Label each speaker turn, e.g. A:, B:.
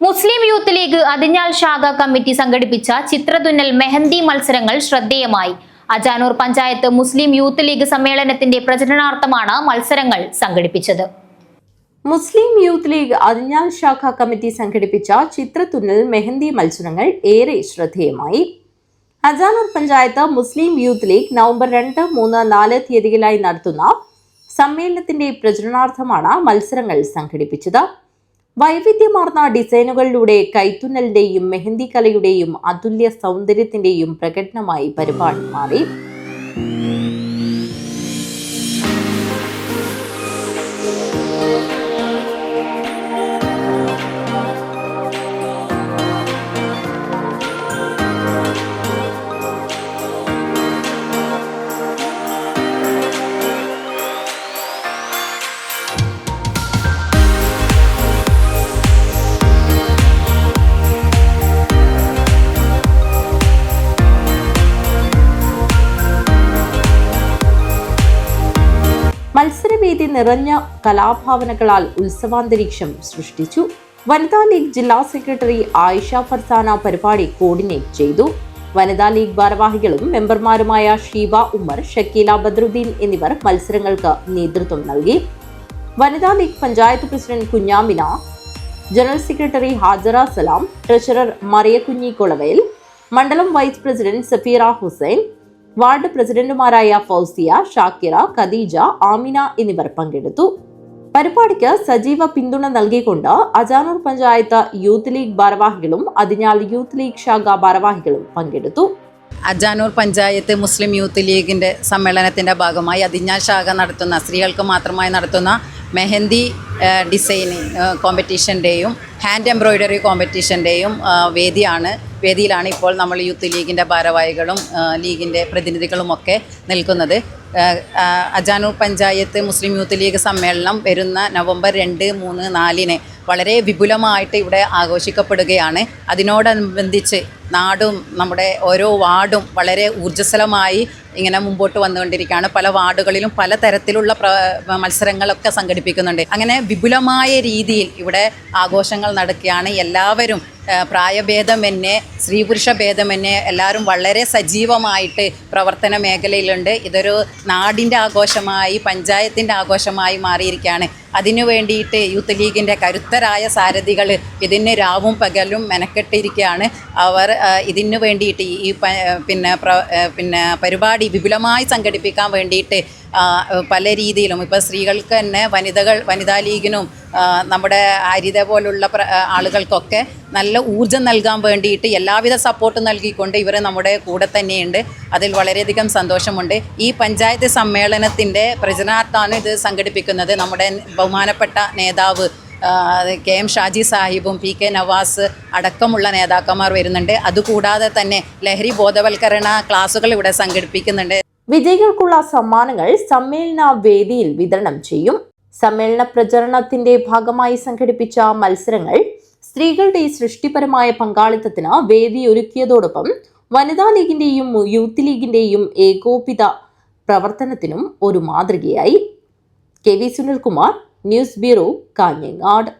A: മുസ്ലിം youth league Athinjal ശാഖ committee സംഘടിപ്പിച്ച ചിത്രതുന്നൽ മെഹന്തി മത്സരങ്ങൾ ശ്രദ്ധേയമായി. അജാനൂർ പഞ്ചായത്ത് മുസ്ലിം യൂത്ത് ലീഗ് സമ്മേളനത്തിന്റെ പ്രചരണാർത്ഥമാണ് മത്സരങ്ങൾ സംഘടിപ്പിച്ചത്.
B: മുസ്ലിം യൂത്ത് ലീഗ് അതിഞ്ഞാൽ ശാഖ കമ്മിറ്റി സംഘടിപ്പിച്ച ചിത്രതുന്നൽ മെഹന്തി മത്സരങ്ങൾ ഏറെ ശ്രദ്ധേയമായി. അജാനൂർ പഞ്ചായത്ത് മുസ്ലിം യൂത്ത് ലീഗ് നവംബർ 2, 3, 4 തീയതികളിലായി നടത്തുന്ന സമ്മേളനത്തിന്റെ പ്രചരണാർത്ഥമാണ് മത്സരങ്ങൾ സംഘടിപ്പിച്ചത്. വൈവിധ്യമാർന്ന ഡിസൈനുകളിലൂടെ കൈത്തുന്നലിന്റെയും മെഹന്തി കലയുടെയും അതുല്യ സൗന്ദര്യത്തിന്റെയും പ്രകടനമായി പരിപാടി മാറി. മത്സരവേദി നിറഞ്ഞ കലാഭാവനകളാൽ ഉത്സവാന്തരീക്ഷം സൃഷ്ടിച്ചു. വനിതാ ലീഗ് ജില്ലാ സെക്രട്ടറി ആയിഷ ഫർസാന പരിപാടി കോർഡിനേറ്റ് ചെയ്തു. വനിതാ ലീഗ് ഭാരവാഹികളും മെമ്പർമാരുമായ ഷീബ ഉമ്മർ, ഷക്കീല ബദ്രുദ്ദീൻ എന്നിവർ മത്സരങ്ങൾക്ക് നേതൃത്വം നൽകി. Vanitha league panchayat president Kunhamina, general secretary Hajara Salam, treasurer Mariyakunhi Kolavayil, മണ്ഡലം vice president Safeera Hussain, ward പ്രസിഡന്റുമാരായ ഫൗസിയ, ഷാക്കിറ, ഖദീജ, ആമിന എന്നിവർ പങ്കെടുത്തു. പരിപാടിക്ക് സജീവ പിന്തുണ നൽകിക്കൊണ്ട് അജാനൂർ പഞ്ചായത്ത് യൂത്ത് ലീഗ് ഭാരവാഹികളും അതിഞ്ഞാൽ യൂത്ത് ലീഗ് ശാഖ ഭാരവാഹികളും പങ്കെടുത്തു.
C: അജാനൂർ പഞ്ചായത്ത് മുസ്ലിം യൂത്ത് ലീഗിൻ്റെ സമ്മേളനത്തിൻ്റെ ഭാഗമായി അതിഞ്ഞാൽ ശാഖ നടത്തുന്ന സ്ത്രീകൾക്ക് മാത്രമായി നടത്തുന്ന മെഹന്തി ഡിസൈനിങ് കോമ്പറ്റീഷൻ്റെയും ഹാൻഡ് എംബ്രോയ്ഡറി കോമ്പറ്റീഷൻ്റെയും വേദിയിലാണ് ഇപ്പോൾ നമ്മൾ യൂത്ത് ലീഗിൻ്റെ ഭാരവാഹികളും ലീഗിൻ്റെ പ്രതിനിധികളുമൊക്കെ നിൽക്കുന്നത്. അജാനൂർ പഞ്ചായത്ത് മുസ്ലിം യൂത്ത് ലീഗ് സമ്മേളനം വരുന്ന നവംബർ 2, 3, 4 വളരെ വിപുലമായിട്ട് ഇവിടെ ആഘോഷിക്കപ്പെടുകയാണ്. അതിനോടനുബന്ധിച്ച് നാടും നമ്മുടെ ഓരോ വാർഡും വളരെ ഊർജ്ജസ്വലമായി ഇങ്ങനെ മുമ്പോട്ട് വന്നുകൊണ്ടിരിക്കുകയാണ്. പല വാർഡുകളിലും പല തരത്തിലുള്ള മത്സരങ്ങളൊക്കെ സംഘടിപ്പിക്കുന്നുണ്ട്. അങ്ങനെ വിപുലമായ രീതിയിൽ ഇവിടെ ആഘോഷങ്ങൾ നടക്കുകയാണ്. എല്ലാവരും പ്രായഭേദമന്യേ, സ്ത്രീ പുരുഷ ഭേദമന്യേ എല്ലാവരും വളരെ സജീവമായിട്ട് പ്രവർത്തന മേഖലയിലുണ്ട്. ഇതൊരു നാടിൻ്റെ ആഘോഷമായി, പഞ്ചായത്തിൻ്റെ ആഘോഷമായി മാറിയിരിക്കുകയാണ്. അതിനു വേണ്ടിയിട്ട് യൂത്ത് ലീഗിൻ്റെ കരുത്തരായ സാരഥികൾ ഇതിന് രാവും പകലും മെനക്കെട്ടിരിക്കുകയാണ്. അവർ ഇതിനു വേണ്ടിയിട്ട് ഈ പരിപാടി വിപുലമായി സംഘടിപ്പിക്കാൻ വേണ്ടിയിട്ട് പല രീതിയിലും ഇപ്പോൾ സ്ത്രീകൾക്ക് തന്നെ വനിതാ ലീഗിനും നമ്മുടെ ഹരിത പോലുള്ള ആളുകൾക്കൊക്കെ നല്ല ഊർജ്ജം നൽകാൻ വേണ്ടിയിട്ട് എല്ലാവിധ സപ്പോർട്ടും നൽകിക്കൊണ്ട് ഇവർ നമ്മുടെ കൂടെ തന്നെയുണ്ട്. അതിൽ വളരെയധികം സന്തോഷമുണ്ട്. ഈ പഞ്ചായത്ത് സമ്മേളനത്തിൻ്റെ പ്രചരണാർത്ഥാണ് ഇത് സംഘടിപ്പിക്കുന്നത്. നമ്മുടെ ബഹുമാനപ്പെട്ട നേതാവ് KM ഷാജി സാഹിബും PK നവാസ് അടക്കമുള്ള നേതാക്കന്മാർ വരുന്നുണ്ട്. അതുകൂടാതെ തന്നെ ലഹരി ബോധവൽക്കരണ ക്ലാസുകൾ ഇവിടെ സംഘടിപ്പിക്കുന്നുണ്ട്.
B: വിജയികൾക്കുള്ള സമ്മാനങ്ങൾ സമ്മേളന വേദിയിൽ വിതരണം ചെയ്യും. സമ്മേളന പ്രചരണത്തിന്റെ ഭാഗമായി സംഘടിപ്പിച്ച മത്സരങ്ങൾ സ്ത്രീകളുടെ സൃഷ്ടിപരമായ പങ്കാളിത്തത്തിന് വേദിയൊരുക്കിയതോടൊപ്പം വനിതാ ലീഗിന്റെയും യൂത്ത് ലീഗിന്റെയും ഏകോപിത പ്രവർത്തനത്തിനും ഒരു മാതൃകയായി. KV Sunilkumar, news bureau, Kanhangad.